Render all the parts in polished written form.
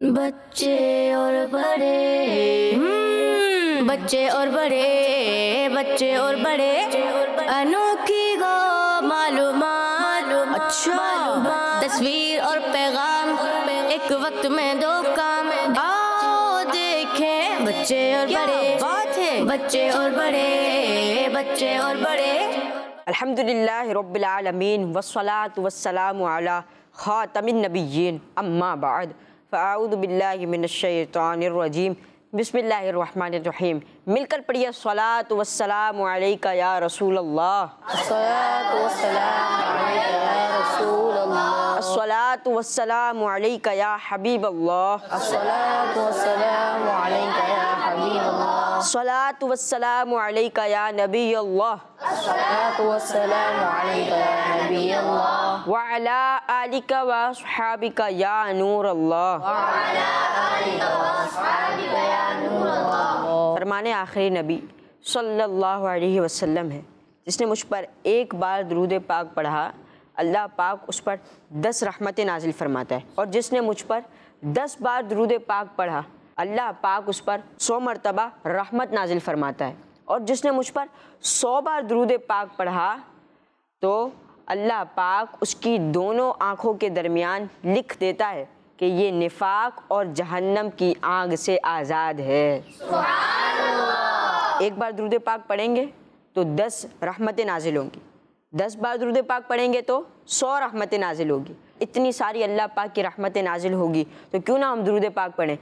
بچے اور بڑے بچے اور بڑے بچے اور بڑے انوکھی گو معلومات اچھا تصویر اور پیغام ایک وقت میں دو کام آؤ دیکھیں بچے اور بڑے بات ہے بچے اور بڑے بچے اور بڑے الحمدللہ رب العالمین والصلاة والسلام علی خاتم النبیین اما بعد فاعوذ باللہ من الشیطان الرجیم بسم اللہ الرحمن الرحیم مل کر پڑھیے الصلاة والسلام علیکہ یا رسول اللہ الصلاۃ والسلام علیکہ یا رسول اللہ الصلاة والسلام علیکہ یا حبیب اللہ الصلاۃ والسلام علیکہ یا حبیب اللہ الصلاة والسلام علیکہ یا نبی اللہ الصلاۃ والسلام علیکہ یا نبی اللہ وعلی آلک واصحابک یا نور اللہ وعلی آلک واصحابک یا نور اللہ فرمان آخری نبی صلی اللہ علیہ وسلم ہے، جس نے مجھ پر ایک بار درود پاک پڑھا اللہ پاک اس پر 10 رحمتیں نازل فرماتا ہے، اور جس نے مجھ پر 10 بار درود پاک پڑھا اللہ پاک اس پر 100 مرتبہ رحمت نازل فرماتا ہے، اور جس نے مجھ پر 100 بار درود پاک پڑھا تو اللہ پاک اس کی دونوں آنکھوں کے درمیان لکھ دیتا ہے کہ یہ نفاق اور جہنم کی آگ سے آزاد ہے۔ سبحان اللہ۔ ایک بار درود پاک پڑھیں گے تو 10 رحمتیں نازل ہوں گی، 10 بار درود پاک پڑھیں گے تو 100 رحمتیں نازل ہوگی۔ اتنی ساری اللہ پاک کی رحمتیں نازل ہوگی تو کیوں نہ ہم درود پاک پڑھیں۔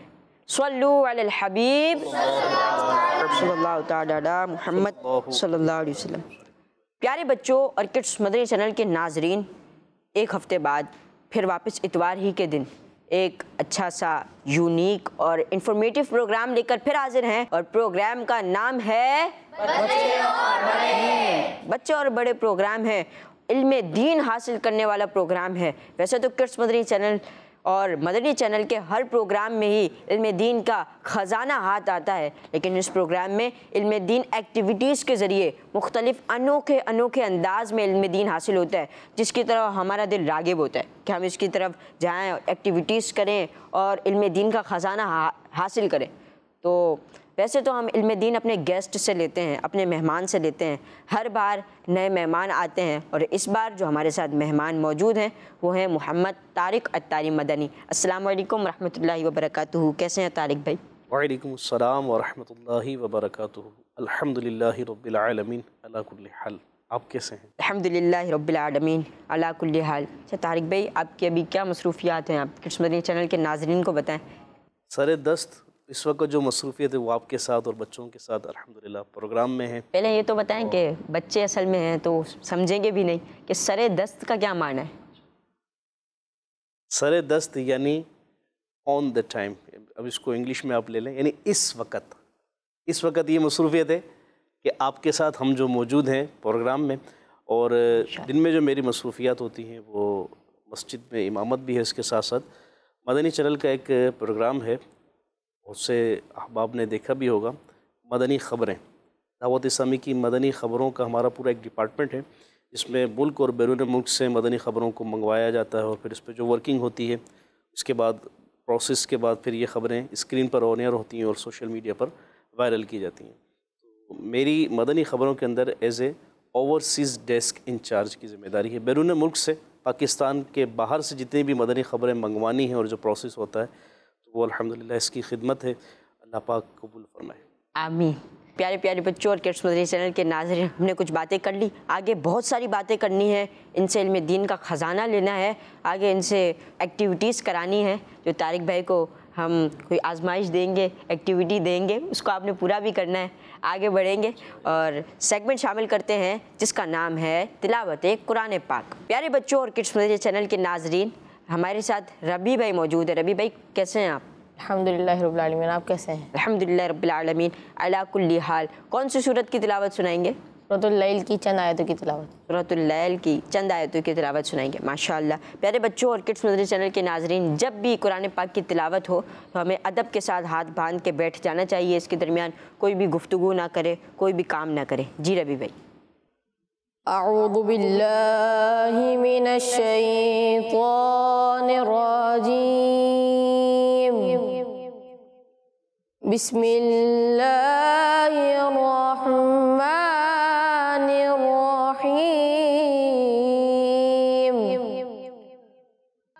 صلو علی الحبیب صلی اللہ تعالی علی محمد صلی اللہ علیہ وسلم۔ پیارے بچوں اور کڈس مدنی چینل کے ناظرین، ایک ہفتے بعد پھر واپس اتوار ہی کے دن ایک اچھا سا یونیک اور انفارمیٹیو پروگرام لے کر پھر حاضر ہیں، اور پروگرام کا نام ہے بچے اور بڑے پروگرام ہے، علم دین حاصل کرنے والا پروگرام ہے۔ ویسے تو کڈس مدنی چینل اور مدنی چینل کے ہر پروگرام میں ہی علم دین کا خزانہ ہاتھ آتا ہے، لیکن اس پروگرام میں علم دین ایکٹیویٹیز کے ذریعے مختلف انوکھے انداز میں علم دین حاصل ہوتا ہے، جس کی طرف ہمارا دل راغب ہوتا ہے کہ ہم اس کی طرف جائیں، ایکٹیویٹیز کریں اور علم دین کا خزانہ حاصل کریں۔ تو ویسے تو ہم علم دین اپنے گیسٹ سے لیتے ہیں، اپنے مہمان سے لیتے ہیں، ہر بار نئے مہمان آتے ہیں، اور اس بار جو ہمارے ساتھ مہمان موجود ہیں وہ ہیں محمد طارق اتاری مدنی۔ السلام علیکم ورحمۃ اللہ وبرکاتہ، کیسے ہیں طارق بھائی؟ وعلیکم السلام ورحمۃ اللہ وبرکاتہ، الحمدللہ رب العالمین علی کل حال۔ آپ کیسے ہیں؟ الحمدللہ رب العالمین علی کل حال۔ اچھا طارق بھائی، آپ کی ابھی کیا مصروفیات ہیں؟ آپ کڈس مدنی چینل کے ناظرین کو بتائیں۔ سر دست اس وقت جو مصروفیت ہے وہ آپ کے ساتھ اور بچوں کے ساتھ الحمدللہ پروگرام میں ہے۔ پہلے یہ تو بتائیں کہ بچے اصل میں ہیں تو سمجھیں گے بھی نہیں کہ سر دست کا کیا معنی ہے؟ سر دست یعنی آن دا ٹائم، اب اس کو انگلش میں آپ لے لیں، یعنی اس وقت یہ مصروفیت ہے کہ آپ کے ساتھ ہم جو موجود ہیں پروگرام میں، اور دن میں جو میری مصروفیات ہوتی ہیں وہ مسجد میں امامت بھی ہے، اس کے ساتھ ساتھ مدنی چینل کا ایک پروگرام ہے، اس سے احباب نے دیکھا بھی ہوگا، مدنی خبریں، دعوت اسلامی کی مدنی خبروں کا ہمارا پورا ایک ڈپارٹمنٹ ہے، جس میں ملک اور بیرون ملک سے مدنی خبروں کو منگوایا جاتا ہے، اور پھر اس پہ جو ورکنگ ہوتی ہے اس کے بعد پروسیس کے بعد پھر یہ خبریں اسکرین پر آن ایئر ہوتی ہیں اور سوشل میڈیا پر وائرل کی جاتی ہیں۔ تو میری مدنی خبروں کے اندر as a overseas desk incharge کی ذمہ داری ہے، بیرون ملک سے، پاکستان کے باہر سے جتنی بھی مدنی خبریں منگوانی ہیں اور جو پروسیس ہوتا ہے تو وہ الحمدللہ اس کی خدمت ہے، اللہ پاک قبول فرمائے۔ آمین۔ پیارے پیارے بچوں اور کڈس مدنی چینل کے ناظرین، ہم نے کچھ باتیں کر لی، آگے بہت ساری باتیں کرنی ہے، ان سے علم دین کا خزانہ لینا ہے، آگے ان سے ایکٹیویٹیز کرانی ہے، جو طارق بھائی کو ہم کوئی آزمائش دیں گے، ایکٹیویٹی دیں گے، اس کو آپ نے پورا بھی کرنا ہے۔ آگے بڑھیں گے اور سیگمنٹ شامل کرتے ہیں جس کا نام ہے تلاوت قرآن پاک۔ پیارے بچوں اور کڈس مدنی چینل کے ناظرین، ہمارے ساتھ ربی بھائی موجود ہے۔ ربی بھائی کیسے ہیں آپ؟ الحمدللہ رب العالمین، آپ کیسے ہیں؟ الحمدللہ رب العالمین علی کل حال۔ کون سی سورت کی تلاوت سنائیں گے؟ سورۃ اللیل کی چند آیتوں کی تلاوت۔ سورۃ اللیل کی چند آیتوں کی تلاوت سنائیں گے، ماشاءاللہ۔ پیارے بچوں اور کڈس مدنی چینل کے ناظرین، جب بھی قرآن پاک کی تلاوت ہو تو ہمیں ادب کے ساتھ ہاتھ باندھ کے بیٹھ جانا چاہیے، اس کے درمیان کوئی بھی گفتگو نہ کرے، کوئی بھی کام نہ کرے۔ جی ربی بھائی۔ اعوذ باللہ من الشیطان الرجیم، بسم اللہ الرحمن الرحیم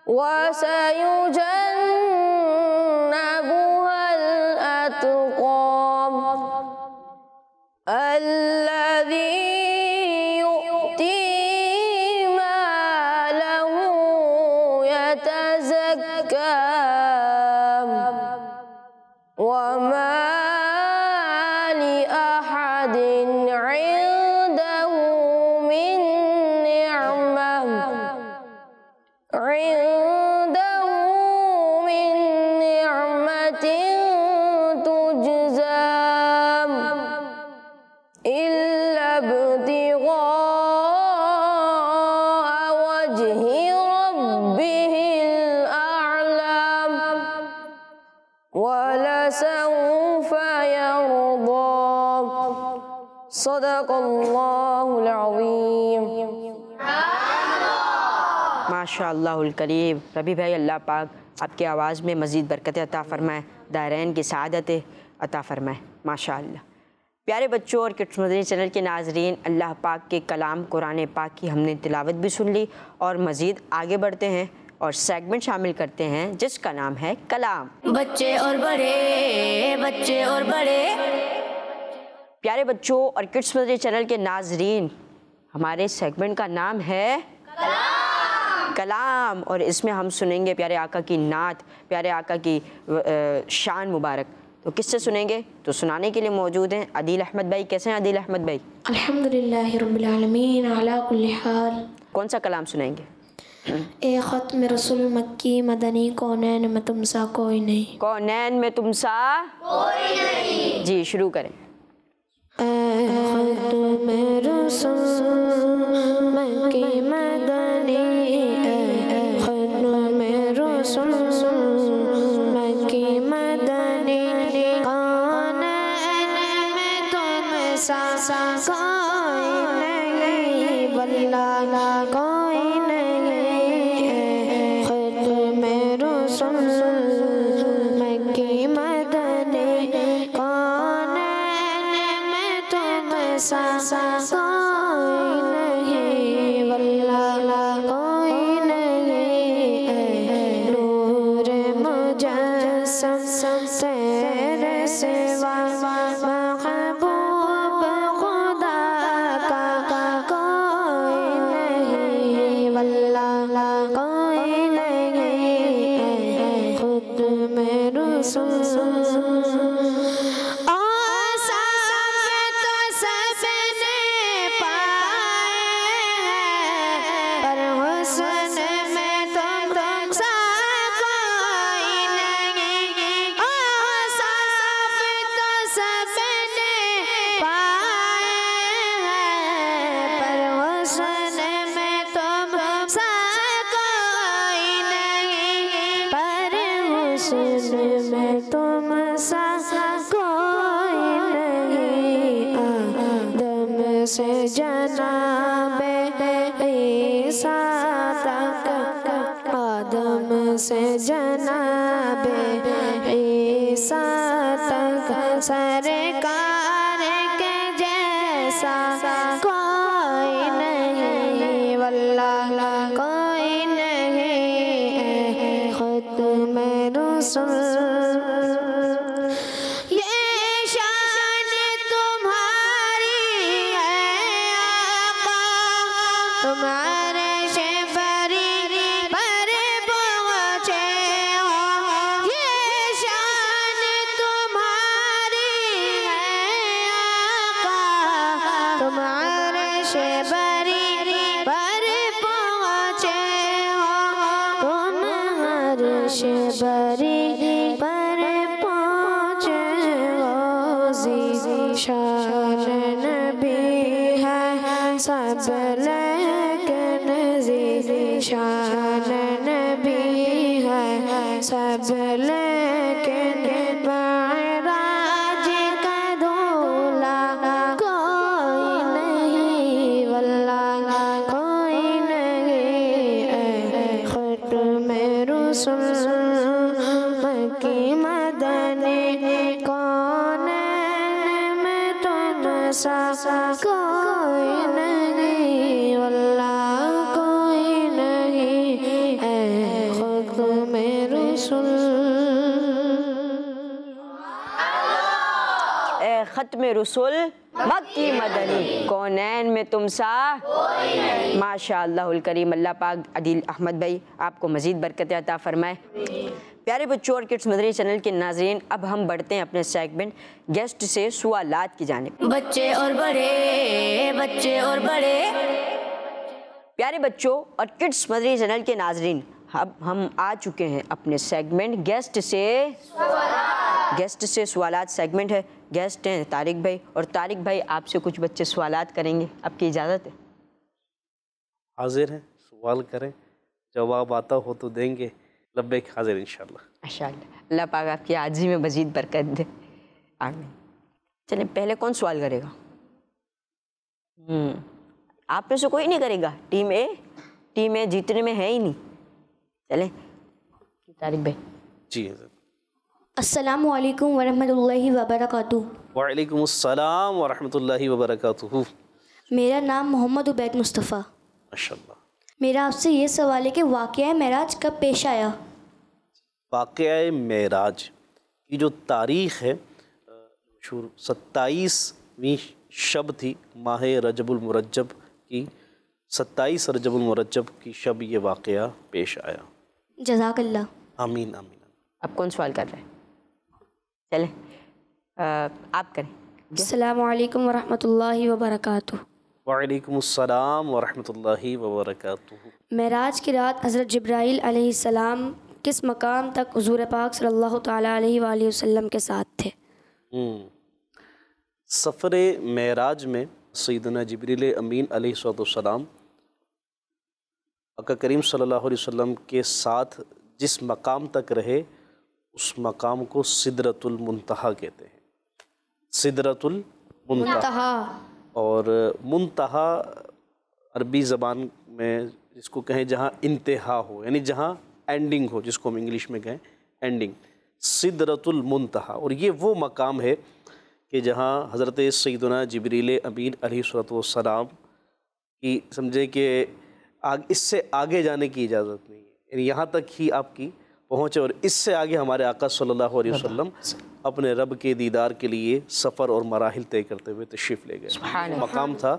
وَسَيُجَنَّبُهَا الْأَتْقَى الَّذِي يُؤْتِي مَالَهُ يَتَزَكَّى وَمَا لِأَحَدٍ عِندَهُ مِن نِّعْمَةٍ تُجْزَى إِلَّا ابْتِغَاءَ وَجْهِ رَبِّهِ الْأَعْلَى وَلَسَوْفَ يَرْضَى صدق اللہ العظیم۔ ماشاء اللہ الکریم۔ ربی بھائی، اللہ پاک آپ کی آواز میں مزید برکت عطا فرمائے، دارین کی سعادت عطا فرمائے، ماشاء اللہ۔ پیارے بچوں اور کڈس مدنی چینل کے ناظرین، اللہ پاک کے کلام قرآن پاک کی ہم نے تلاوت بھی سن لی، اور مزید آگے بڑھتے ہیں اور سیگمنٹ شامل کرتے ہیں جس کا نام ہے کلام۔ بچے اور بڑے، بچے اور بڑے، پیارے بچوں اور کڈس مدنی چینل کے ناظرین، ہمارے سیگمنٹ کا نام ہے کلام، اور اس میں ہم سنیں گے پیارے آقا کی نعت، پیارے آقا کی شان مبارک۔ تو کس سے سنیں گے؟ تو سنانے کے لیے موجود ہیں عدیل احمد بھائی۔ کیسے ہیں عدیل احمد بھائی؟ الحمدللہ رب العالمین علی کل حال۔ کون سا کلام سنائیں گے؟ اے ختم رسول مکی مدنی، کونین میں تم سا کوئی نہیں۔ کونین میں تم سا کوئی نہیں۔ جی شروع کریں۔ اے ختم رسول مکی مدنی، اے ختم رسول مکی مدنی، کونین میں تم سا کوئی نہیں، واللہ کوئی نہیں۔ اے ختم رسول مکی مدنی، کونین میں تم سا کوئی نہیں، واللہ کوئی نہیں۔ اے نور مجسم تیرے سوا محبوب خدا کا کوئی نہیں، واللہ کوئی نہیں۔ اے خود میں رسول میں تم سا کوئی نہیں، آدم سے جناب عیسیٰ تک، آدم سے جناب عیسیٰ تک، سرکار کے جیسا کوئی نہیں، واللہ کوئی نہیں۔ اے ختم رسول تمہارے شبری پر پہنچے ہو، یہ شان تمہاری ہے آقا، تمہارے شبری پر پہنچے ہو، تمہارے شبری پر پہنچے ہو، شان نبی ہے سب لیکن شان نبی ہے سب لیکن معراج کا دھولا کوئی نہیں، واللہ کوئی نہیں۔ اے ختم رسول مکی مدنی، سا کوئی نہیں، واللہ کوئی نہیں، اے ختم رسول، اے ختم رسول مکی مدنی، کونین میں تم سا کوئی نہیں۔ ماشاء اللہ الکریم، اللہ پاک عدیل احمد بھائی آپ کو مزید برکت عطا فرمائے۔ پیارے بچوں اور کڈس مدنی چینل کے ناظرین، اب ہم بڑھتے ہیں اپنے سیگمنٹ گیسٹ سے سوالات کی جانب۔ بچے اور بڑے، بچے اور بڑے، پیارے بچوں اور کڈس مدنی چینل کے ناظرین، اب ہم آ چکے ہیں اپنے سیگمنٹ گیسٹ سے سوالات سیگمنٹ ہے۔ گیسٹ ہیں طارق بھائی، اور طارق بھائی آپ سے کچھ بچے سوالات کریں گے، آپ کی اجازت ہے؟ حاضر ہیں، سوال کریں، جواب آتا ہو تو دیں گے، لبیک، حاضر انشاءاللہ۔ ماشاء اللہ، اللہ پاک آپ کی عاجزی میں مزید برکت دے، آمین۔ چلیں پہلے کون سوال کرے گا؟ آپ میں سے کوئی نہیں کرے گا؟ ٹیم اے جیتنے میں ہے ہی نہیں۔ چلیں طارق بھائی۔ جی حضرت۔ السلام علیکم ورحمۃ اللہ وبرکاتہ۔ وعلیکم السلام ورحمۃ اللہ وبرکاتہ۔ میرا نام محمد عبید مصطفیٰ۔ ماشاءاللہ۔ میرا آپ سے یہ سوال ہے کہ واقعہ معراج کب پیش آیا؟ واقعہ معراج کی جو تاریخ ہے 27ویں شب تھی ماہ رجب المرجب کی، 27 رجب المرجب کی شب یہ واقعہ پیش آیا۔ جزاک اللہ۔ آمین آمین۔ اب کون سوال کر رہے ہیں؟ چلیں آپ کریں۔ السلام علیکم ورحمۃ اللہ وبرکاتہ۔ وعلیکم السلام ورحمۃ اللہ وبرکاتہ۔ معراج کی رات حضرت جبرائیل علیہ السلام کس مقام تک حضور پاک صلی اللہ تعالیٰ علیہ وآلہ وسلم کے ساتھ تھے؟ سفر معراج میں سیدنا جبریل امین علیہ السلام آقا کریم صلی اللہ علیہ وسلم کے ساتھ جس مقام تک رہے اس مقام کو سدرۃ المنتہا کہتے ہیں۔ سدرۃ المنتہا، اور منتہا عربی زبان میں جس کو کہیں جہاں انتہا ہو، یعنی جہاں اینڈنگ ہو، جس کو ہم انگلش میں کہیں اینڈنگ، سدرۃ المنتہا۔ اور یہ وہ مقام ہے کہ جہاں حضرت سیدنا جبریل امین علیہ السلام کی سمجھے کہ اس سے آگے جانے کی اجازت نہیں ہے، یعنی یہاں تک ہی آپ کی پہنچے، اور اس سے آگے ہمارے آقا صلی اللہ علیہ وسلم اپنے رب کے دیدار کے لیے سفر اور مراحل طے کرتے ہوئے تشریف لے گئے۔ مقام تھا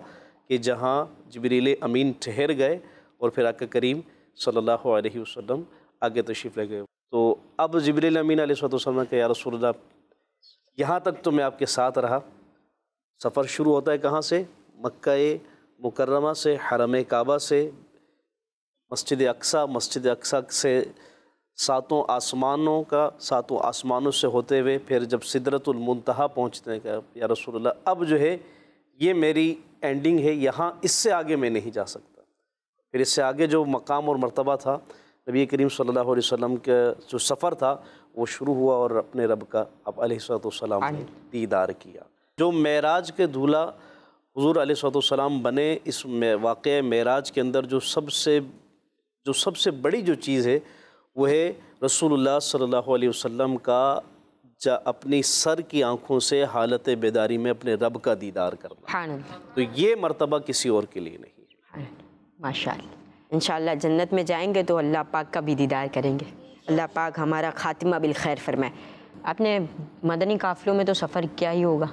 کہ جہاں جبریل امین ٹھہر گئے اور پھر آقا کریم صلی اللہ علیہ وسلم آگے تشریف لے گئے۔ تو اب جبریل امین علیہ السلام نے کہا یا رسول اللہ یہاں تک تو میں آپ کے ساتھ رہا، سفر شروع ہوتا ہے کہاں سے؟ مکہ مکرمہ سے، حرم کعبہ سے، مسجد اقصیٰ سے، ساتوں آسمانوں سے ہوتے ہوئے پھر جب سدرۃ المنتہا پہنچتے ہیں کہ یا رسول اللہ اب جو ہے یہ میری اینڈنگ ہے، یہاں اس سے آگے میں نہیں جا سکتا۔ پھر اس سے آگے جو مقام اور مرتبہ تھا نبی کریم صلی اللہ علیہ وسلم کا جو سفر تھا وہ شروع ہوا اور اپنے رب کا اب علیہ السلام نے دیدار کیا۔ جو معراج کے دولہا حضور علیہ السلام بنے، اس واقعہ معراج کے اندر جو سب سے بڑی جو چیز ہے وہ ہے رسول اللہ صلی اللہ علیہ وسلم کا اپنی سر کی آنکھوں سے حالت بیداری میں اپنے رب کا دیدار کرنا۔ تو یہ مرتبہ کسی اور کے لیے نہیں۔ ماشاء اللہ، انشاءاللہ جنت میں جائیں گے تو اللہ پاک کا بھی دیدار کریں گے۔ اللہ پاک ہمارا خاتمہ بالخیر فرمائے۔ آپ نے مدنی قافلوں میں تو سفر کیا ہی ہوگا؟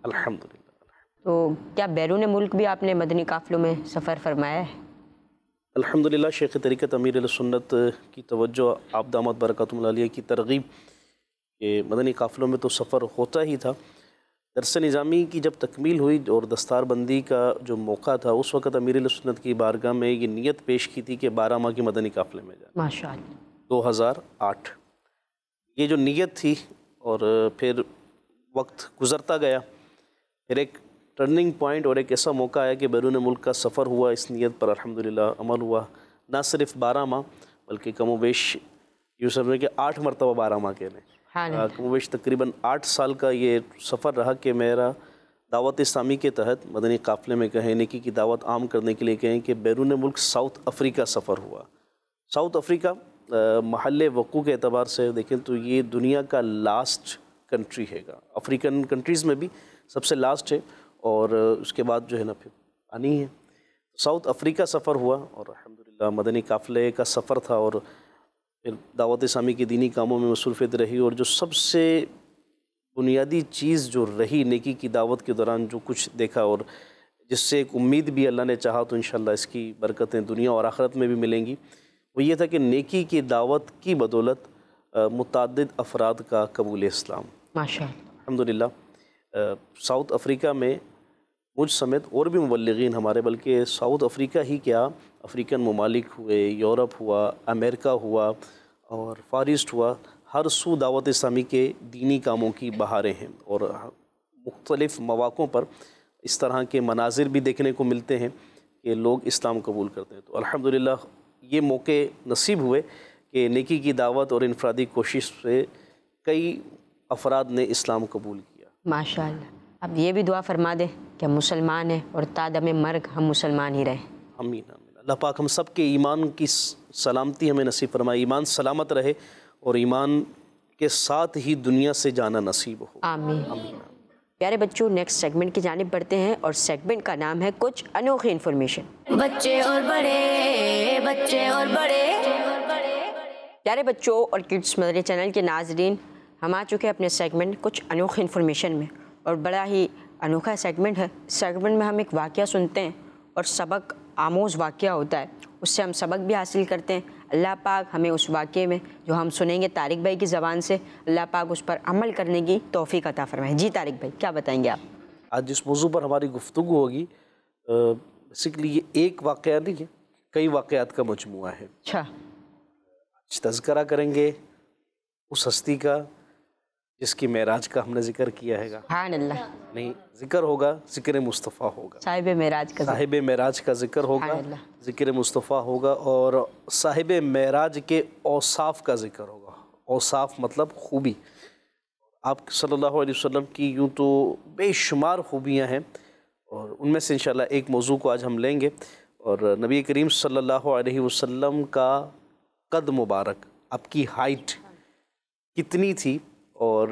الحمدللہ۔ تو کیا بیرون ملک بھی آپ نے مدنی قافلوں میں سفر فرمایا ہے؟ الحمدللہ، شیخ طریقت امیر علیہ سنت کی توجہ، آپ دامت برکاتہم العالیہ کی ترغیب کہ مدنی قافلوں میں تو سفر ہوتا ہی تھا۔ درس نظامی کی جب تکمیل ہوئی اور دستار بندی کا جو موقع تھا اس وقت امیر علیہ سنت کی بارگاہ میں یہ نیت پیش کی تھی کہ 12 ماہ کی مدنی قافلے میں جائیں۔ ماشاء اللہ۔ 2008 یہ جو نیت تھی، اور پھر وقت گزرتا گیا، پھر ایک ٹرننگ پوائنٹ اور ایک ایسا موقع آیا کہ بیرون ملک کا سفر ہوا، اس نیت پر الحمدللہ عمل ہوا۔ نہ صرف 12 ماہ بلکہ کم و بیش یوں سمجھیں کہ 8 مرتبہ 12 ماہ کہہ لیں، کم و بیش تقریباً 8 سال کا یہ سفر رہا کہ میرا دعوت اسلامی کے تحت مدنی قافلے میں کہیں نیکی کی دعوت عام کرنے کے لیے کہیں کہ بیرون ملک ساؤتھ افریقہ سفر ہوا۔ ساؤتھ افریقہ محل وقوع کے اعتبار سے دیکھیں تو یہ دنیا کا لاسٹ کنٹری ہے گا، افریقن کنٹریز میں بھی سب سے لاسٹ ہے، اور اس کے بعد جو ہے نا پھر آنی ہے۔ ساؤتھ افریقہ سفر ہوا اور الحمدللہ مدنی قافلے کا سفر تھا، اور پھر دعوت اسلامی کے دینی کاموں میں مصروفیت رہی، اور جو سب سے بنیادی چیز جو رہی نیکی کی دعوت کے دوران جو کچھ دیکھا، اور جس سے ایک امید بھی اللہ نے چاہا تو انشاءاللہ اس کی برکتیں دنیا اور آخرت میں بھی ملیں گی، وہ یہ تھا کہ نیکی کی دعوت کی بدولت متعدد افراد کا قبول اسلام ماشاءاللہ۔ الحمدللہ۔ ساؤتھ افریقہ میں مجھ سمیت اور بھی مبلغین ہمارے، بلکہ ساؤتھ افریقہ ہی کیا، افریقن ممالک ہوئے، یورپ ہوا، امریکہ ہوا اور فار ایسٹ ہوا، ہر سو دعوت اسلامی کے دینی کاموں کی بہاریں ہیں، اور مختلف مواقعوں پر اس طرح کے مناظر بھی دیکھنے کو ملتے ہیں کہ لوگ اسلام قبول کرتے ہیں۔ تو الحمدللہ یہ موقع نصیب ہوئے کہ نیکی کی دعوت اور انفرادی کوشش سے کئی افراد نے اسلام قبول کیا۔ ماشاءاللہ۔ اب یہ بھی دعا فرما دیں کہ ہم مسلمان ہیں اور تا دم مرگ ہم مسلمان ہی رہیں۔ آمین آمین۔ اللہ پاک ہم سب کے ایمان کی سلامتی ہمیں نصیب فرمائے، ایمان سلامت رہے اور ایمان کے ساتھ ہی دنیا سے جانا نصیب ہو۔ آمین۔ پیارے بچوں، نیکسٹ سیگمنٹ کی جانب بڑھتے ہیں، اور سیگمنٹ کا نام ہے کچھ انوکھی انفارمیشن۔ بچے اور بڑے، بچے اور بڑے۔ پیارے بچوں اور کڈس مدنی چینل کے ناظرین، ہم آ چکے اپنے سیگمنٹ کچھ انوکھی انفارمیشن میں، اور بڑا ہی انوکھا سیگمنٹ ہے۔ اس سیگمنٹ میں ہم ایک واقعہ سنتے ہیں اور سبق آموز واقعہ ہوتا ہے، اس سے ہم سبق بھی حاصل کرتے ہیں۔ اللہ پاک ہمیں اس واقعے میں جو ہم سنیں گے طارق بھائی کی زبان سے، اللہ پاک اس پر عمل کرنے کی توفیق عطا فرمائے۔ جی طارق بھائی، کیا بتائیں گے آپ؟ آج جس موضوع پر ہماری گفتگو ہوگی، بیسیکلی یہ ایک واقعہ نہیں ہے، کئی واقعات کا مجموعہ ہے۔ اچھا، آج تذکرہ کریں گے اس ہستی کا جس کی معراج کا ہم نے ذکر کیا ہے گا، سبحان اللہ، نہیں ذکر ہوگا، ذکر مصطفیٰ ہوگا، صاحب معراج کا ذکر۔ صاحب معراج کا ذکر ہوگا، سبحان اللہ۔ ذکر مصطفیٰ ہوگا، اور صاحب معراج کے اوصاف کا ذکر ہوگا۔ اوصاف مطلب خوبی۔ آپ صلی اللہ علیہ وسلم کی یوں تو بے شمار خوبیاں ہیں، اور ان میں سے انشاءاللہ ایک موضوع کو آج ہم لیں گے، اور نبی کریم صلی اللہ علیہ وسلم کا قد مبارک، آپ کی ہائٹ کتنی تھی، اور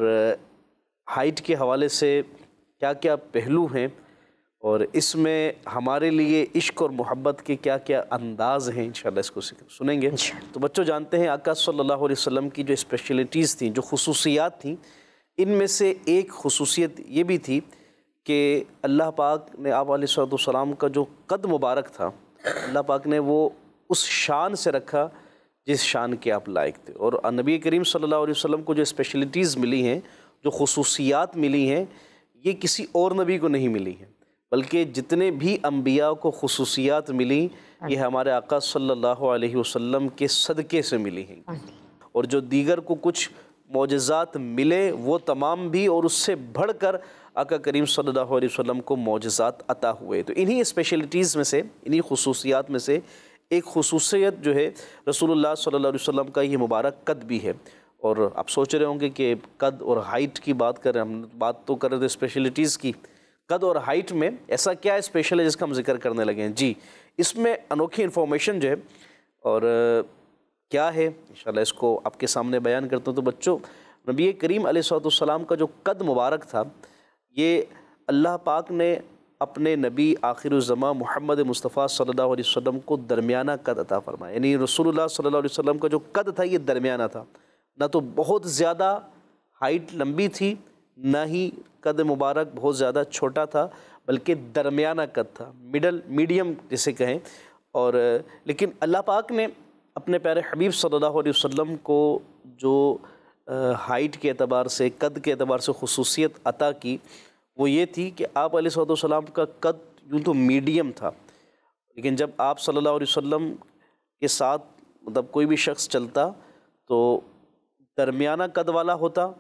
ہائٹ کے حوالے سے کیا کیا پہلو ہیں، اور اس میں ہمارے لیے عشق اور محبت کے کیا کیا انداز ہیں، انشاءاللہ اس کو سنیں گے۔ تو بچوں جانتے ہیں آقا صلی اللہ علیہ وسلم کی جو اسپیشلٹیز تھیں، جو خصوصیات تھیں، ان میں سے ایک خصوصیت یہ بھی تھی کہ اللہ پاک نے آپ علیہ السلام کا جو قد مبارک تھا، اللہ پاک نے وہ اس شان سے رکھا جس شان کے آپ لائق تھے، اور نبی کریم صلی اللہ علیہ وسلم کو جو اسپیشلٹیز ملی ہیں، جو خصوصیات ملی ہیں، یہ کسی اور نبی کو نہیں ملی ہیں، بلکہ جتنے بھی انبیاء کو خصوصیات ملی، یہ ہمارے آقا صلی اللہ علیہ وسلم کے صدقے سے ملی ہیں، اور جو دیگر کو کچھ معجزات ملے وہ تمام بھی اور اس سے بڑھ کر آقا کریم صلی اللہ علیہ وسلم کو معجزات عطا ہوئے۔ تو انہی اسپیشلٹیز میں سے، انہی خصوصیات میں سے ایک خصوصیت جو ہے رسول اللہ صلی اللہ علیہ وسلم کا یہ مبارک قد بھی ہے۔ اور آپ سوچ رہے ہوں گے کہ قد اور ہائٹ کی بات کریں، ہم بات تو کر رہے تھے اسپیشلٹیز کی، قد اور ہائٹ میں ایسا کیا اسپیشل ہے جس کا ہم ذکر کرنے لگے ہیں؟ جی، اس میں انوکھی انفارمیشن جو ہے اور کیا ہے انشاءاللہ اس کو آپ کے سامنے بیان کرتا ہوں۔ تو بچوں، نبی کریم علیہ السلام کا جو قد مبارک تھا، یہ اللہ پاک نے اپنے نبی آخر الزماں محمد مصطفیٰ صلی اللہ علیہ وسلم کو درمیانہ قد عطا فرمایا، یعنی رسول اللہ صلی اللہ علیہ وسلم کا جو قد تھا یہ درمیانہ تھا، نہ تو بہت زیادہ ہائٹ لمبی تھی، نہ ہی قد مبارک بہت زیادہ چھوٹا تھا، بلکہ درمیانہ قد تھا، میڈیم جسے کہیں۔ اور لیکن اللہ پاک نے اپنے پیارے حبیب صلی اللہ علیہ وسلم کو جو ہائٹ کے اعتبار سے، قد کے اعتبار سے خصوصیت عطا کی، وہ یہ تھی کہ آپ علیہ السلام کا قد یوں تو میڈیم تھا، لیکن جب آپ صلی اللہ علیہ وسلم کے ساتھ مطلب کوئی بھی شخص چلتا تو درمیانہ قد والا ہوتا،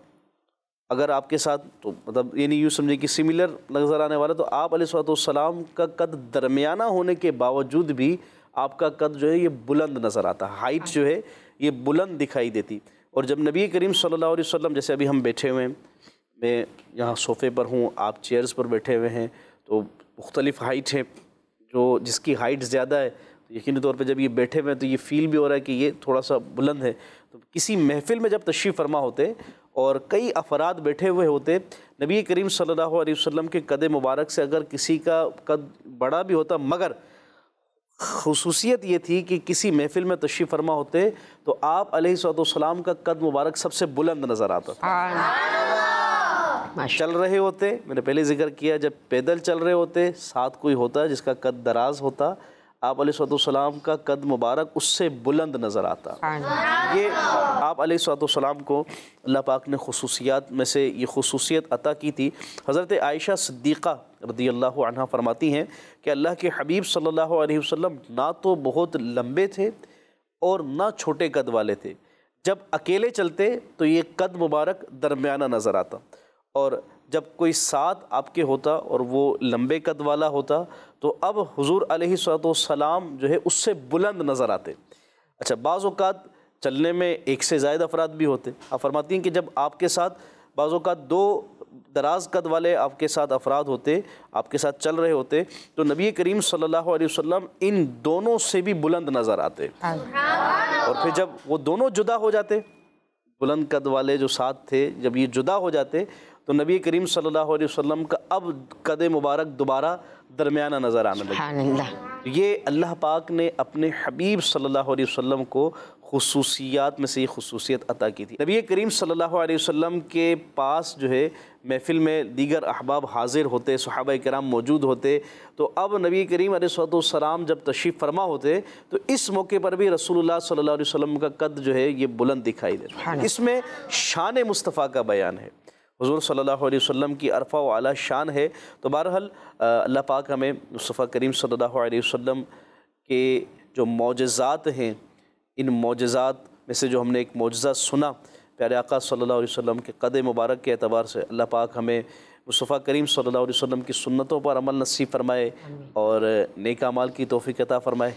اگر آپ کے ساتھ تو مطلب یعنی یوں سمجھے کہ سملر نظر آنے والا، تو آپ علیہ السلام کا قد درمیانہ ہونے کے باوجود بھی آپ کا قد جو ہے یہ بلند نظر آتا، ہائٹ جو ہے یہ بلند دکھائی دیتی۔ اور جب نبی کریم صلی اللہ علیہ وسلم، جیسے ابھی ہم بیٹھے ہوئے ہیں، میں یہاں صوفے پر ہوں، آپ چیئرز پر بیٹھے ہوئے ہیں، تو مختلف ہائٹ ہے، جو جس کی ہائٹ زیادہ ہے یقینی طور پہ جب یہ بیٹھے ہوئے ہیں تو یہ فیل بھی ہو رہا ہے کہ یہ تھوڑا سا بلند ہے۔ تو کسی محفل میں جب تشریف فرما ہوتے اور کئی افراد بیٹھے ہوئے ہوتے، نبی کریم صلی اللہ علیہ وسلم کے قد مبارک سے اگر کسی کا قد بڑا بھی ہوتا، مگر خصوصیت یہ تھی کہ کسی محفل میں تشریف فرما ہوتے تو آپ علیہ الصلوۃ والسلام کا قد مبارک سب سے بلند نظر آتا تھا۔ چل رہے ہوتے، میں نے پہلے ذکر کیا، جب پیدل چل رہے ہوتے ساتھ کوئی ہوتا جس کا قد دراز ہوتا، آپ علیہ الصلوۃ والسلام کا قد مبارک اس سے بلند نظر آتا۔ یہ آپ علیہ الصلوۃ والسلام کو اللہ پاک نے خصوصیات میں سے یہ خصوصیت عطا کی تھی۔ حضرت عائشہ صدیقہ رضی اللہ عنہا فرماتی ہیں کہ اللہ کے حبیب صلی اللہ علیہ وسلم نہ تو بہت لمبے تھے اور نہ چھوٹے قد والے تھے، جب اکیلے چلتے تو یہ قد مبارک درمیانہ نظر آتا، اور جب کوئی ساتھ آپ کے ہوتا اور وہ لمبے قد والا ہوتا تو اب حضور علیہ الصلوۃ والسلام جو ہے اس سے بلند نظر آتے۔ اچھا، بعض اوقات چلنے میں ایک سے زائد افراد بھی ہوتے، آپ فرماتی ہیں کہ جب آپ کے ساتھ بعض اوقات دو دراز قد والے آپ کے ساتھ افراد ہوتے، آپ کے ساتھ چل رہے ہوتے تو نبی کریم صلی اللہ علیہ وسلم ان دونوں سے بھی بلند نظر آتے، اور پھر جب وہ دونوں جدا ہو جاتے، بلند قد والے جو ساتھ تھے جب یہ جدا ہو جاتے تو نبی کریم صلی اللہ علیہ وسلم کا اب قد مبارک دوبارہ درمیانہ نظر آنے لگا۔ یہ اللہ پاک نے اپنے حبیب صلی اللہ علیہ وسلم کو خصوصیات میں سے یہ خصوصیت عطا کی تھی۔ نبی کریم صلی اللہ علیہ وسلم کے پاس جو ہے محفل میں دیگر احباب حاضر ہوتے، صحابہ کرام موجود ہوتے، تو اب نبی کریم علیہ السلام جب تشریف فرما ہوتے تو اس موقع پر بھی رسول اللہ صلی اللہ علیہ وسلم کا قد جو ہے یہ بلند دکھائی دیتا۔ اس میں شان مصطفیٰ کا بیان ہے، حضور صلی اللہ علیہ وسلم کی عرفہ و اعلیٰ شان ہے۔ تو بہرحال اللہ پاک ہمیں مصطفیٰ کریم صلی اللہ علیہ وسلم کے جو معجزات ہیں، ان معجزات میں سے جو ہم نے ایک معجزہ سنا پیارے آقا صلی اللہ علیہ وسلم کے قد مبارک کے اعتبار سے، اللہ پاک ہمیں مصطفیٰ کریم صلی اللہ علیہ وسلم کی سنتوں پر عمل نصیب فرمائے اور نیک اعمال کی توفیق عطا فرمائے۔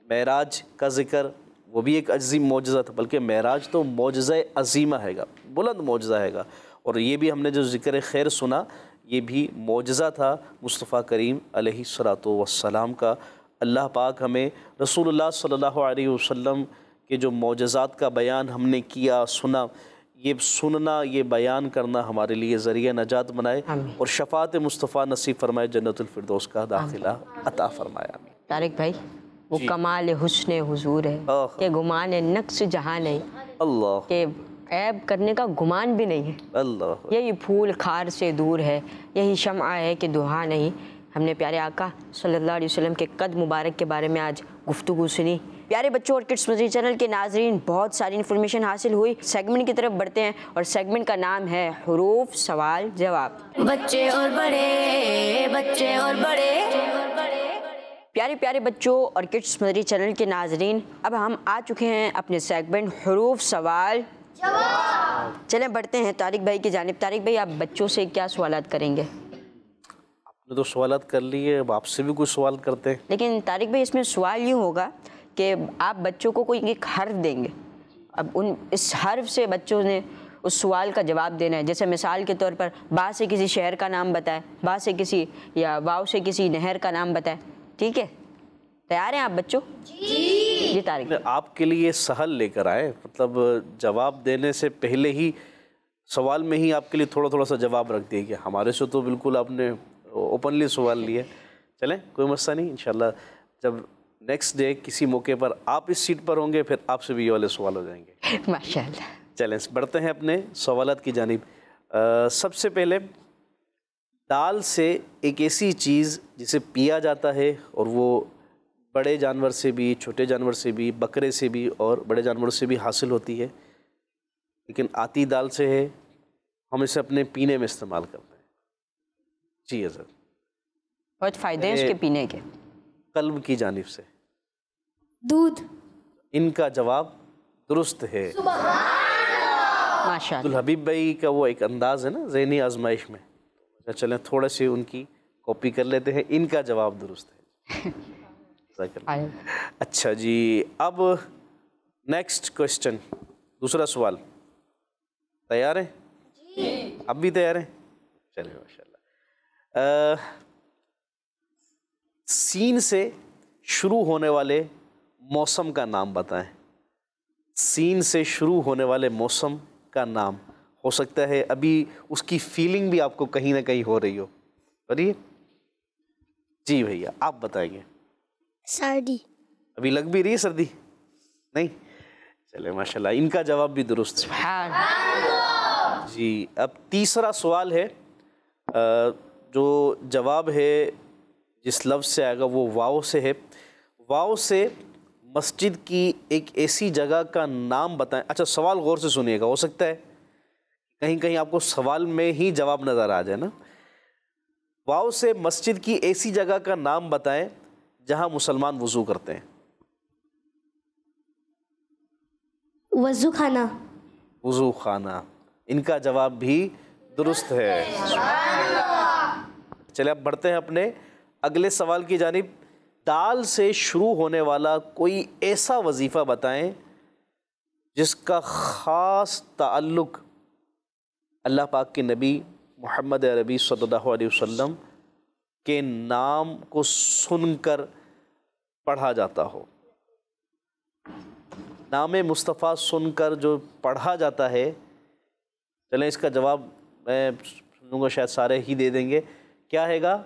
معراج کا ذکر وہ بھی ایک عظیم معجزہ تھا، بلکہ معراج تو معجزہ عظیمہ ہے گا، بلند معجزہ ہے گا، اور یہ بھی ہم نے جو ذکر خیر سنا یہ بھی معجزہ تھا مصطفیٰ کریم علیہ الصلوۃ والسلام کا۔ اللہ پاک ہمیں رسول اللہ صلی اللہ علیہ وسلم کے جو معجزات کا بیان ہم نے کیا، سنا، یہ سننا، یہ بیان کرنا ہمارے لیے ذریعہ نجات بنائے اور شفاعت مصطفیٰ نصیب فرمائے، جنت الفردوس کا داخلہ عطا فرمایا۔ طارق بھائی، وہ کمال حسن حضور ہے کہ گمان نقص جہاں نہیں، اللہ کہ عیب کرنے کا گمان بھی نہیں ہے، اللہ یہی پھول خار سے دور ہے، یہی شمع ہے کہ دھواں نہیں۔ ہم نے پیارے آقا صلی اللہ علیہ وسلم کے قد مبارک کے بارے میں آج گفتگو سنی۔ پیارے بچوں اور کڈس مدنی چینل کے ناظرین، بہت ساری انفارمیشن حاصل ہوئی۔ سیگمنٹ کی طرف بڑھتے ہیں اور سیگمنٹ کا نام ہے حروف سوال جواب۔ بچے اور بڑے، بچے اور بڑے، پیارے پیارے بچوں اور کڈس مدنی چینل کے ناظرین، اب ہم آ چکے ہیں اپنے سیگمنٹ حروف سوال جواب۔ چلیں بڑھتے ہیں طارق بھائی کی جانب۔ طارق بھائی، آپ بچوں سے کیا سوالات کریں گے؟ آپ نے تو سوالات کر لیے، اب آپ سے بھی کوئی سوال کرتے ہیں۔ لیکن طارق بھائی، اس میں سوال یوں ہوگا کہ آپ بچوں کو کوئی ایک حرف دیں گے، اب اس حرف سے بچوں نے اس سوال کا جواب دینا ہے۔ جیسے مثال کے طور پر با سے کسی شہر کا نام بتائے، با سے کسی یا واو سے کسی نہر کا نام بتائے، ٹھیک ہے؟ تیار ہیں آپ بچوں؟ جی طارق۔ آپ کے لیے سہل لے کر آئے، مطلب جواب دینے سے پہلے ہی سوال میں ہی آپ کے لیے تھوڑا تھوڑا سا جواب رکھ دیا گیا۔ ہمارے سے تو بالکل آپ نے اوپنلی سوال لیے۔ چلیں، کوئی مسئلہ نہیں، انشاءاللہ جب نیکسٹ ڈے کسی موقع پر آپ اس سیٹ پر ہوں گے پھر آپ سے بھی یہ والے سوال ہو جائیں گے ماشاءاللہ۔ چلیں بڑھتے ہیں اپنے سوالات کی جانب۔ سب سے پہلے دال سے ایک ایسی چیز جسے پیا جاتا ہے اور وہ بڑے جانور سے بھی، چھوٹے جانور سے بھی، بکرے سے بھی اور بڑے جانور سے بھی حاصل ہوتی ہے، لیکن آتی دال سے ہے، ہم اسے اپنے پینے میں استعمال کرتے ہیں۔ جی حضرت، بہت فائدے ہیں اس کے پینے کے۔ قلب کی جانب سے دودھ۔ ان کا جواب درست ہے۔ ماشاءاللہ۔ حبیب بھائی کا وہ ایک انداز ہے نا ذہنی آزمائش میں، چلیں تھوڑا سی ان کی کاپی کر لیتے ہیں۔ ان کا جواب درست ہے۔ اچھا جی، اب نیکسٹ کوشچن، دوسرا سوال۔ تیار ہیں؟ جی۔ اب بھی تیار ہیں؟ چلیں ماشاءاللہ۔ سین سے شروع ہونے والے موسم کا نام بتائیں۔ سین سے شروع ہونے والے موسم کا نام، ہو سکتا ہے ابھی اس کی فیلنگ بھی آپ کو کہیں نہ کہیں ہو رہی ہو. بتائیے جی بھیا آپ بتائیں گے. سردی. ابھی لگ بھی رہی ہے سردی؟ نہیں. چلے ماشاء اللہ ان کا جواب بھی درست ہے. جی اب تیسرا سوال ہے. جو جواب ہے جس لفظ سے آئے گا وہ واو سے ہے. واو سے مسجد کی ایک ایسی جگہ کا نام بتائیں. اچھا سوال غور سے سنیے گا, ہو سکتا ہے کہیں کہیں آپ کو سوال میں ہی جواب نظر آ جائے نا. واو سے مسجد کی ایسی جگہ کا نام بتائیں جہاں مسلمان وضو کرتے ہیں. وضو خانہ. وضو خانہ, ان کا جواب بھی درست ہے. چلے اب بڑھتے ہیں اپنے اگلے سوال کی جانب. دال سے شروع ہونے والا کوئی ایسا وظیفہ بتائیں جس کا خاص تعلق اللہ پاک کے نبی محمد عربی صلی اللہ علیہ وسلم کے نام کو سن کر پڑھا جاتا ہو. نام مصطفیٰ سن کر جو پڑھا جاتا ہے, چلیں اس کا جواب میں سنوں گا شاید سارے ہی دے دیں گے. کیا ہے گا؟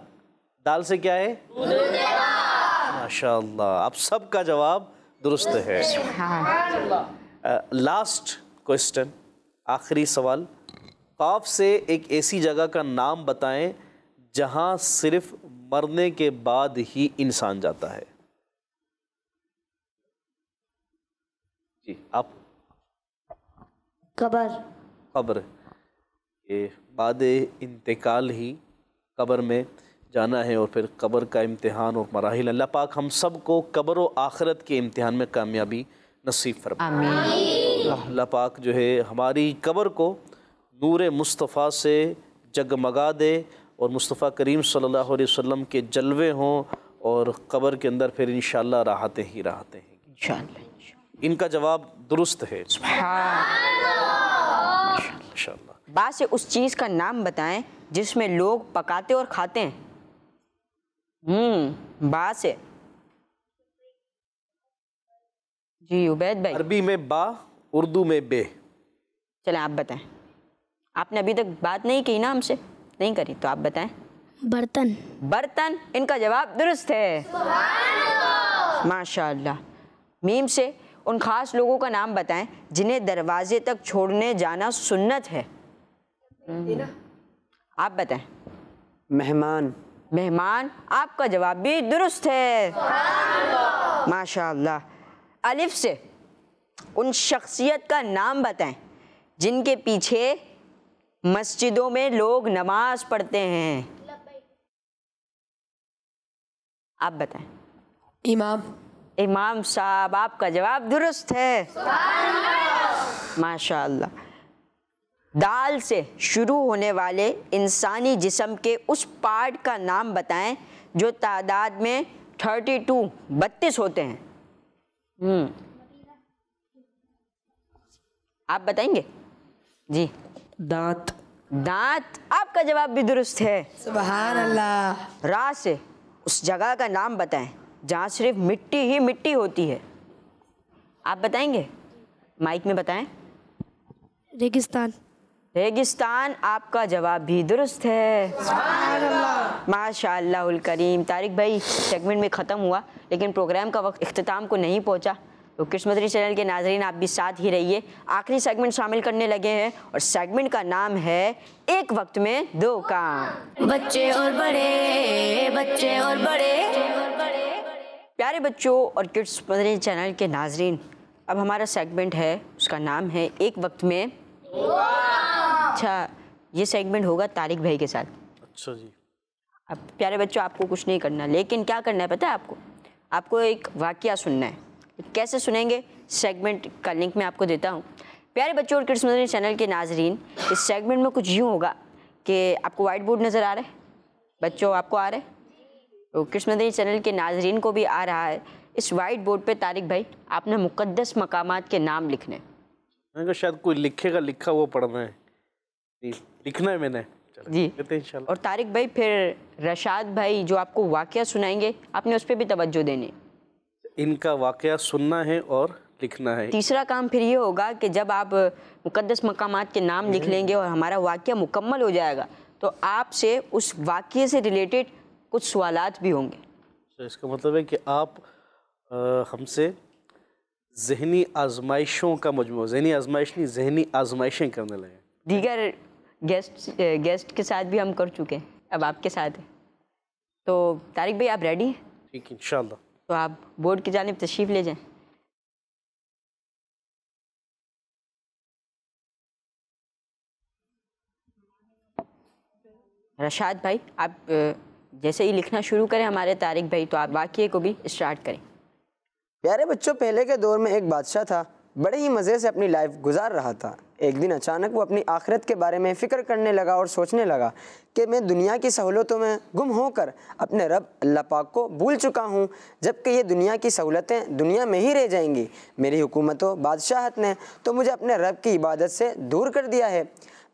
دال سے کیا ہے؟ ماشاء اللہ آپ سب کا جواب درست ہے. لاسٹ کوشچن, آخری سوال. قاف سے ایک ایسی جگہ کا نام بتائیں جہاں صرف مرنے کے بعد ہی انسان جاتا ہے. جی آپ. قبر. قبر, یہ بعد انتقال ہی قبر میں جانا ہے, اور پھر قبر کا امتحان اور مراحل. اللہ پاک ہم سب کو قبر و آخرت کے امتحان میں کامیابی نصیب فرمائے. آمین. اللہ پاک جو ہے ہماری قبر کو نور مصطفیٰ سے جگمگا دے, اور مصطفیٰ کریم صلی اللہ علیہ وسلم کے جلوے ہوں, اور قبر کے اندر پھر انشاءاللہ راحتیں ہی راحتیں ہیں. انشاءاللہ. ان کا جواب درست ہے. ماشاءاللہ. با سے اس چیز کا نام بتائیں جس میں لوگ پکاتے اور کھاتے ہیں. با سے. جی عبید بھائی. عربی میں با, اردو میں بے. چلیں آپ بتائیں. آپ نے ابھی تک بات نہیں کی نا ہم سے, نہیں کری, تو آپ بتائیں. برتن. برتن. ان کا جواب درست ہے. ماشاء اللہ. میم سے ان خاص لوگوں کا نام بتائیں جنہیں دروازے تک چھوڑنے جانا سنت ہے. آپ بتائیں. مہمان. مہمان. آپ کا جواب بھی درست ہے. ماشاء اللہ. الف سے ان شخصیت کا نام بتائیں جن کے پیچھے مسجدوں میں لوگ نماز پڑھتے ہیں. آپ بتائیں. امام. امام صاحب. آپ کا جواب درست ہے. ماشاء اللہ. دال سے شروع ہونے والے انسانی جسم کے اس پارٹ کا نام بتائیں جو تعداد میں 32 ہوتے ہیں. آپ بتائیں گے. جی. دانت. دانت. آپ کا جواب بھی درست ہے. سبحان اللہ. را سے اس جگہ کا نام بتائیں جہاں صرف مٹی ہی مٹی ہوتی ہے. آپ بتائیں گے. مائک میں بتائیں. ریگستان. ریگستان. آپ کا جواب بھی درست ہے. ماشاء اللہ الکریم. طارق بھائی سیگمنٹ میں ختم ہوا لیکن پروگرام کا وقت اختتام کو نہیں پہنچا, تو کرس مدنی چینل کے ناظرین آپ بھی ساتھ ہی رہیے. آخری سیگمنٹ شامل کرنے لگے ہیں, اور سیگمنٹ کا نام ہے ایک وقت میں دو کام. بچے اور بڑے, بچے اور بڑے. پیارے بچوں اور کرس مدنی چینل کے ناظرین, اب ہمارا سیگمنٹ ہے, اس کا نام ہے ایک وقت میں. اچھا یہ سیگمنٹ ہوگا طارق بھائی کے ساتھ. اچھا جی. اب پیارے بچوں آپ کو کچھ نہیں کرنا, لیکن کیا کرنا ہے پتہ ہے آپ کو؟ آپ کو ایک واقعہ سننا ہے. کیسے سنیں گے؟ سیگمنٹ کا لنک میں آپ کو دیتا ہوں. پیارے بچوں اور کرس مدنی چینل کے ناظرین, اس سیگمنٹ میں کچھ یوں ہوگا کہ آپ کو وائٹ بورڈ نظر آ رہا ہے بچوں, آپ کو آ رہا ہے, تو کرس مدنی چینل کے ناظرین کو بھی آ رہا ہے. اس وائٹ بورڈ پہ طارق بھائی آپ نے مقدس مقامات کے نام لکھنے. میں کہا شاید کوئی لکھے گا, لکھا وہ پڑھنا ہے. لکھنا ہے میں نے. جی. اور طارق بھائی پھر رشاد بھائی جو آپ کو واقعہ سنائیں گے, آپ نے اس پہ بھی توجہ دینی. ان کا واقعہ سننا ہے اور لکھنا ہے۔ تیسرا کام پھر یہ ہوگا کہ جب آپ مقدس مقامات کے نام لکھ لیں گے اور ہمارا واقعہ مکمل ہو جائے گا تو آپ سے اس واقعے سے ریلیٹڈ کچھ سوالات بھی ہوں گے۔ تو اس کا مطلب ہے کہ آپ ہم سے ذہنی آزمائشوں کا مجموعہ، ذہنی آزمائش نہیں، ذہنی آزمائشیں کرنے لگے۔ دیگر گیسٹ کے ساتھ بھی ہم کر چکے ہیں، اب آپ کے ساتھ ہے۔ تو طارق بھائی آپ ریڈی ہیں؟ ٹھیک انشاءاللہ۔ تو آپ بورڈ کی جانب تشریف لے جائیں۔ رشاد بھائی آپ جیسے ہی لکھنا شروع کریں ہمارے طارق بھائی، تو آپ واقعے کو بھی اسٹارٹ کریں۔ پیارے بچوں، پہلے کے دور میں ایک بادشاہ تھا، بڑے ہی مزے سے اپنی لائف گزار رہا تھا۔ ایک دن اچانک وہ اپنی آخرت کے بارے میں فکر کرنے لگا اور سوچنے لگا کہ میں دنیا کی سہولتوں میں گم ہو کر اپنے رب اللہ پاک کو بھول چکا ہوں، جبکہ یہ دنیا کی سہولتیں دنیا میں ہی رہ جائیں گی۔ میری حکومت و بادشاہت نے تو مجھے اپنے رب کی عبادت سے دور کر دیا ہے۔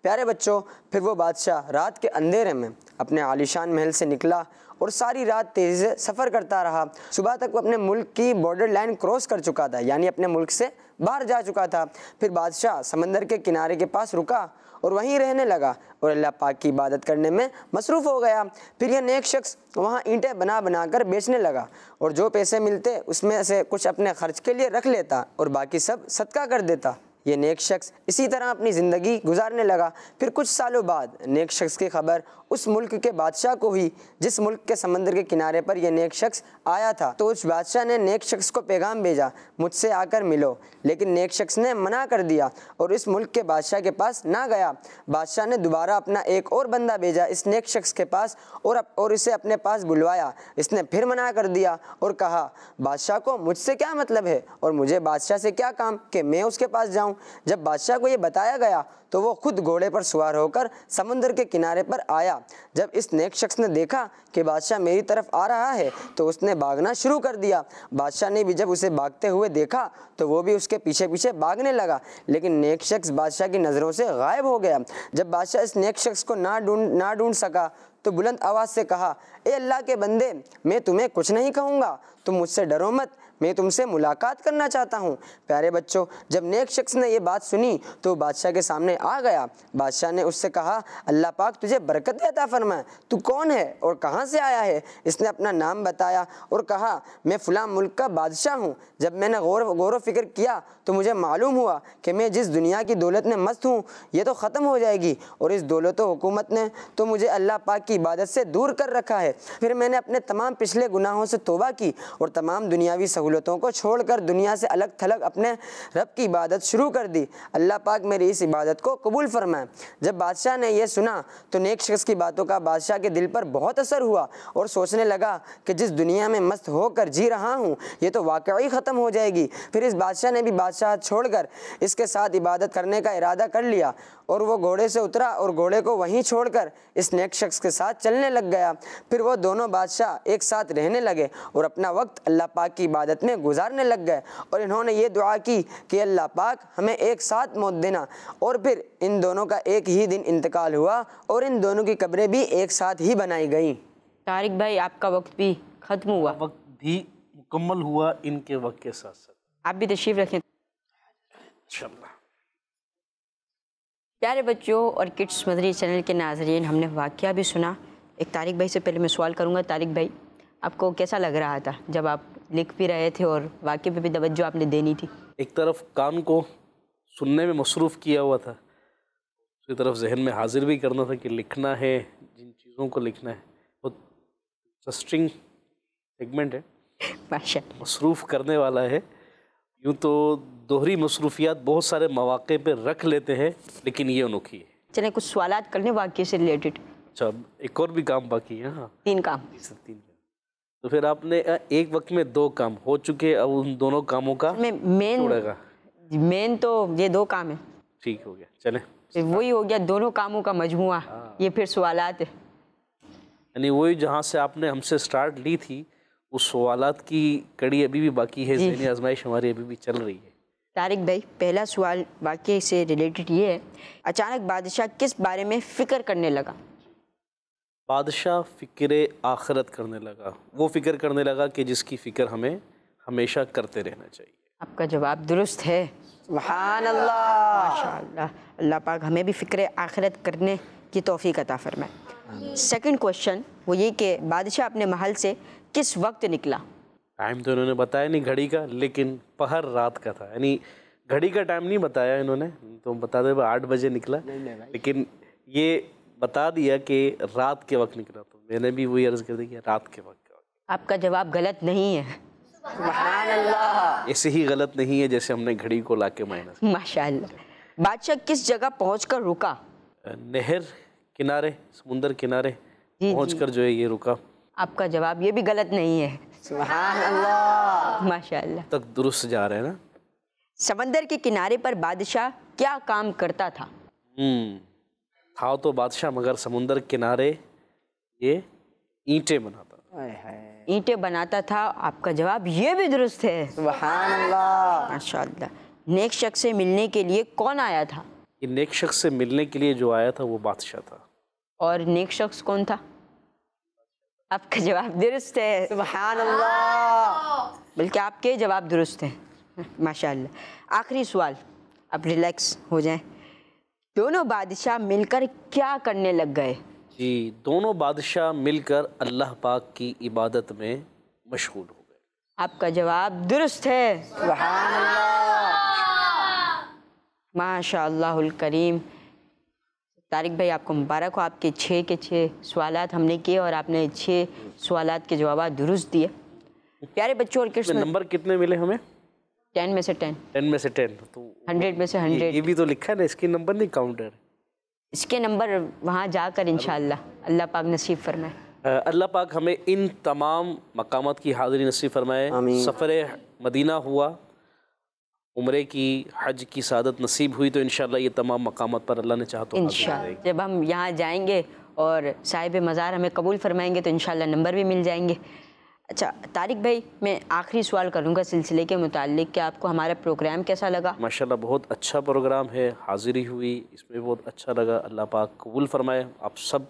پیارے بچوں، پھر وہ بادشاہ رات کے اندھیرے میں اپنے عالیشان محل سے نکلا اور ساری رات تیزی سے سفر کرتا رہا۔ صبح تک وہ اپنے ملک کی بارڈر لائن کراس کر چکا تھا، یعنی اپنے ملک سے باہر جا چکا تھا۔ پھر بادشاہ سمندر کے کنارے کے پاس رکا اور وہیں رہنے لگا اور اللہ پاک کی عبادت کرنے میں مصروف ہو گیا۔ پھر یہ نیک شخص وہاں اینٹیں بنا بنا کر بیچنے لگا اور جو پیسے ملتے اس میں سے کچھ اپنے خرچ کے لیے رکھ لیتا اور باقی سب صدقہ کر دیتا۔ یہ نیک شخص اسی طرح اپنی زندگی گزارنے لگا۔ پھر کچھ سالوں بعد نیک شخص کی خبر اس ملک کے بادشاہ کو ہوئی جس ملک کے سمندر کے کنارے پر یہ نیک شخص آیا تھا۔ تو اس بادشاہ نے نیک شخص کو پیغام بھیجا، مجھ سے آ کر ملو، لیکن نیک شخص نے منع کر دیا اور اس ملک کے بادشاہ کے پاس نہ گیا۔ بادشاہ نے دوبارہ اپنا ایک اور بندہ بھیجا اس نیک شخص کے پاس اور اسے اپنے پاس بلوایا۔ اس نے پھر منع کر دیا اور کہا، بادشاہ کو مجھ سے کیا مطلب ہے اور مجھے بادشاہ سے کیا کام کہ میں اس کے پاس جاؤں۔ جب بادشاہ کو یہ بتایا گیا تو وہ خود گھوڑے پر سوار ہو کر سمندر کے کنارے پر آیا۔ جب اس نیک شخص نے دیکھا کہ بادشاہ میری طرف آ رہا ہے تو اس نے بھاگنا شروع کر دیا۔ بادشاہ نے بھی جب اسے بھاگتے ہوئے دیکھا تو وہ بھی اس کے پیچھے پیچھے بھاگنے لگا، لیکن نیک شخص بادشاہ کی نظروں سے غائب ہو گیا۔ جب بادشاہ اس نیک شخص کو نہ ڈھونڈ سکا تو بلند آواز سے کہا، اے اللہ کے بندے، میں تمہیں کچھ نہیں کہوں گا، تم مجھ سے ڈرو مت، میں تم سے ملاقات کرنا چاہتا ہوں۔ پیارے بچوں، جب نیک شخص نے یہ بات سنی تو بادشاہ کے سامنے آ گیا۔ بادشاہ نے اس سے کہا، اللہ پاک تجھے برکت عطا فرمائے، تو کون ہے اور کہاں سے آیا ہے؟ اس نے اپنا نام بتایا اور کہا، میں فلاں ملک کا بادشاہ ہوں۔ جب میں نے غور و فکر کیا تو مجھے معلوم ہوا کہ میں جس دنیا کی دولت میں مست ہوں یہ تو ختم ہو جائے گی، اور اس دولت و حکومت نے تو مجھے اللہ پاک کی عبادت سے دور کر رکھا ہے۔ پھر میں نے اپنے تمام پچھلے گناہوں سے توبہ کی اور تمام دنیاوی سہولتوں کو چھوڑ کر دنیا سے الگ تھلگ اپنے رب کی عبادت شروع کر دی۔ اللہ پاک میری اس عبادت کو قبول فرمائے۔ جب بادشاہ نے یہ سنا تو نیک شخص کی باتوں کا بادشاہ کے دل پر بہت اثر ہوا اور سوچنے لگا کہ جس دنیا میں مست ہو کر جی رہا ہوں یہ تو واقعی ختم ہو جائے گی۔ پھر اس بادشاہ نے بھی بادشاہت چھوڑ کر اس کے ساتھ عبادت کرنے کا ارادہ کر لیا اور وہ گھوڑے سے اترا اور گھوڑے کو وہیں چھوڑ کر اس نیک شخص کے ساتھ چلنے لگ گیا۔ پھر وہ دونوں بادشاہ ایک ساتھ رہنے لگے اور اپنا وقت اللہ پاک کی عبادت میں گزارنے لگ گئے، اور انہوں نے یہ دعا کی کہ اللہ پاک ہمیں ایک ساتھ موت دینا۔ اور پھر ان دونوں کا ایک ہی دن انتقال ہوا اور ان دونوں کی قبریں بھی ایک ساتھ ہی بنائی گئیں۔ طارق بھائی آپ کا وقت بھی ختم ہوا، وقت بھی مکمل ہوا ان کے وقت کے ساتھ ساتھ آپ بھی تشریف رکھیں۔ انشاءاللہ۔ پیارے بچوں اور کڈس مدری چینل کے ناظرین، ہم نے واقعہ بھی سنا۔ ایک طارق بھائی سے پہلے میں سوال کروں گا۔ طارق بھائی، آپ کو کیسا لگ رہا تھا جب آپ لکھ بھی رہے تھے اور واقعے پہ بھی توجہ آپ نے دینی تھی؟ ایک طرف کان کو سننے میں مصروف کیا ہوا تھا، دوسری طرف ذہن میں حاضر بھی کرنا تھا کہ لکھنا ہے، جن چیزوں کو لکھنا ہے۔ بہت انٹرسٹنگ سیگمنٹ ہے، ماشاء اللہ۔ مصروف کرنے والا ہے۔ یوں تو دوہری مصروفیات بہت سارے مواقع پہ رکھ لیتے ہیں، لیکن یہ انوکھی ہے۔ چلیں کچھ سوالات کرنے واقعے سے ریلیٹڈ، اچھا، ایک اور بھی کام باقی ہے۔ ہاں، 3 کام۔ تین کام۔ تو پھر آپ نے ایک وقت میں 2 کام ہو چکے، اب ان دونوں کاموں کا چھوڑے گا۔ مین تو یہ 2 کام ہیں، ٹھیک ہو گیا، چلیں۔ وہی ہو گیا دونوں کاموں کا مجموعہ، یہ پھر سوالات ہے۔ یعنی وہی جہاں سے آپ نے ہم سے سٹارٹ لی تھی، اس سوالات کی کڑی ابھی بھی باقی ہے، ذہنی آزمائش ہماری ابھی بھی چل رہی ہے۔ طارق بھائی، پہلا سوال واقعے سے ریلیٹڈ یہ ہے، اچانک بادشاہ کس بارے میں فکر کرنے لگا؟ بادشاہ فکر آخرت کرنے لگا، وہ فکر کرنے لگا کہ جس کی فکر ہمیں ہمیشہ کرتے رہنا چاہیے۔ آپ کا جواب درست ہے. سبحان اللہ. ماشاءاللہ. اللہ پاک ہمیں بھی فکر آخرت کرنے کی توفیق عطا فرمائے. سیکنڈ کوشچن وہ یہ کہ بادشاہ اپنے محل سے کس وقت نکلا؟ ٹائم تو انہوں نے بتایا نہیں گھڑی کا، لیکن پہر رات کا تھا. یعنی گھڑی کا ٹائم نہیں بتایا انہوں نے، تو بتا دے 8 بجے نکلا، لیکن یہ بتا دیا کہ رات کے وقت نکلا. تو میں نے بھی وہی عرض کر دی کہ رات کے وقت. آپ کا جواب غلط نہیں ہے. سبحان اللہ. ایسے ہی غلط نہیں ہے جیسے ہم نے گھڑی کو لا کے مائنس. ماشاءاللہ. بادشاہ کس جگہ پہنچ کر رکا؟ نہر کنارے، سمندر کنارے پہنچ کر جو ہے یہ رکا. آپ کا جواب یہ بھی غلط نہیں ہے. سبحان اللہ. ماشاءاللہ. تک درست جا رہے ہیں نا. سمندر کے کنارے پر بادشاہ کیا کام کرتا تھا؟ تھا تو بادشاہ مگر سمندر کنارے یہ اینٹیں بناتا تھا. اینٹیں بناتا تھا. آپ کا جواب یہ بھی درست ہے. سبحان اللہ. ماشاءاللہ. نیک شخص سے ملنے کے لیے کون آیا تھا؟ یہ نیک شخص سے ملنے کے لیے جو آیا تھا وہ بادشاہ تھا. اور نیک شخص کون تھا؟ آپ کا جواب درست ہے. سبحان اللہ. بلکہ آپ کے جواب درست ہیں. ماشاءاللہ. آخری سوال، اب ریلیکس ہو جائیں. دونوں بادشاہ مل کر کیا کرنے لگ گئے؟ جی، دونوں بادشاہ مل کر اللہ پاک کی عبادت میں مشغول ہو گئے. آپ کا جواب درست ہے. سبحان اللہ. ماشاء اللہ الکریم. طارق بھائی آپ کو مبارک ہو، آپ کے 6 کے 6 سوالات ہم نے کیے اور آپ نے 6 سوالات کے جوابات درست دیے. پیارے بچوں اور کڈس میں نمبر کتنے ملے ہمیں؟ 10 میں سے 10. 10 میں سے 10. تو 100 میں سے 100. یہ بھی تو لکھا ہے نا، اس کی نمبر نہیں کاؤنٹر. اس کے نمبر وہاں جا کر انشاءاللہ اللہ پاک نصیب فرمائے. اللہ پاک ہمیں ان تمام مقامات کی حاضری نصیب فرمائے. سفر مدینہ ہوا، عمرے کی، حج کی سعادت نصیب ہوئی، تو انشاءاللہ یہ تمام مقامات پر اللہ نے چاہا تو انشاءاللہ جب ہم یہاں جائیں گے اور صاحب مزار ہمیں قبول فرمائیں گے تو انشاءاللہ نمبر بھی مل جائیں گے. اچھا طارق بھائی، میں آخری سوال کروں گا سلسلے کے متعلق کہ آپ کو ہمارا پروگرام کیسا لگا؟ ماشاءاللہ بہت اچھا پروگرام ہے، حاضری ہوئی، اس میں بہت اچھا لگا. اللہ پاک قبول فرمائے آپ سب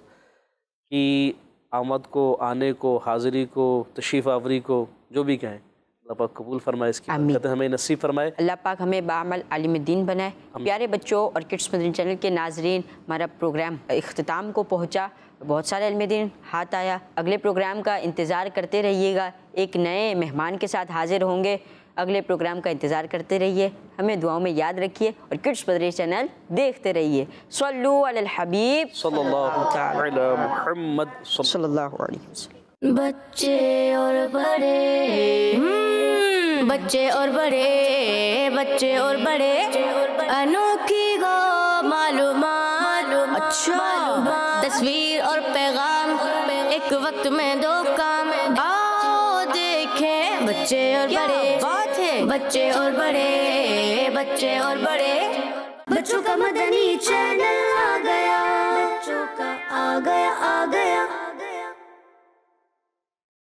کی آمد کو، آنے کو، حاضری کو، تشریف آوری کو، جو بھی کہیں اللہ پاک قبول فرمائے، اس کی برکتیں ہمیں نصیب فرمائے. اللہ پاک ہمیں بعمل عالم دین بنائے. پیارے بچوں اور کڈس مدنی چینل کے ناظرین، ہمارا پروگرام اختتام کو پہنچا. بہت سارے علم دین ہاتھ آیا. اگلے پروگرام کا انتظار کرتے رہیے گا. ایک نئے مہمان کے ساتھ حاضر ہوں گے. اگلے پروگرام کا انتظار کرتے رہیے. ہمیں دعاؤں میں یاد رکھیے اور کڈس مدنی چینل دیکھتے رہیے. صلو علی الحبیب صلی اللہ علی محمد صلی اللہ علیہ وسلم. بچے اور بڑے بچے اور بڑے بچے اور بڑے انوکھی گو معلومات. اچھا تصویر اور پیغام ایک وقت میں 2 کام. آؤ دیکھیں بچے اور بڑے. بات ہے بچے اور بڑے بچے اور بڑے. بچوں کا مدنی چینل آ گیا. بچوں کا آ گیا